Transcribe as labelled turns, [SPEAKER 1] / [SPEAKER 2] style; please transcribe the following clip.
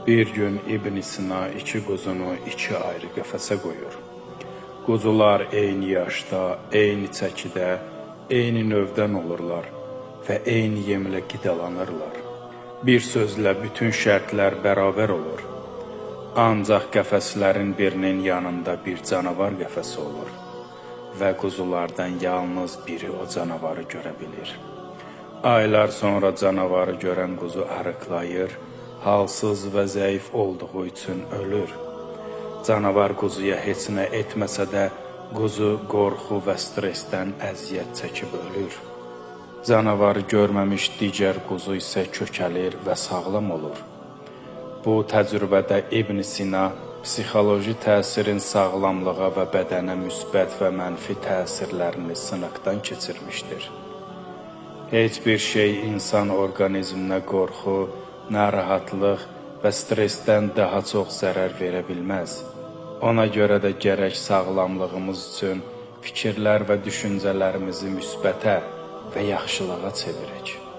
[SPEAKER 1] Bir gün İbn Sina iki quzunu iki ayrı qəfəsə qoyur. Quzular eyni yaşda, eyni çəkidə, eyni növdən olurlar və eyni yemlə qidalanırlar. Bir sözlə bütün şərtlər bərabər olur. Ancaq qəfəslərin birinin yanında bir canavar qəfəsi olur və quzulardan yalnız biri o canavarı görə bilir. Aylar sonra canavarı görən quzu arıqlayır, halsız və zəif olduğu üçün ölür. Canavar quzuya heç nə etməsə də, quzu qorxu və stressdən əziyyət çəkib ölür. Canavarı görməmiş digər quzu isə kökəlir və sağlam olur. Bu təcrübədə İbn Sina psixoloji təsirin sağlamlığa və bədənə müsbət və mənfi təsirlərini sınaqdan keçirmişdir. Heç bir şey insan orqanizminə qorxu, narahatlıq və stressdən daha çox zərər verə bilməz. Ona görə də gərək sağlamlığımız üçün fikirlər və düşüncələrimizi müsbətə və yaxşılığa çevirək.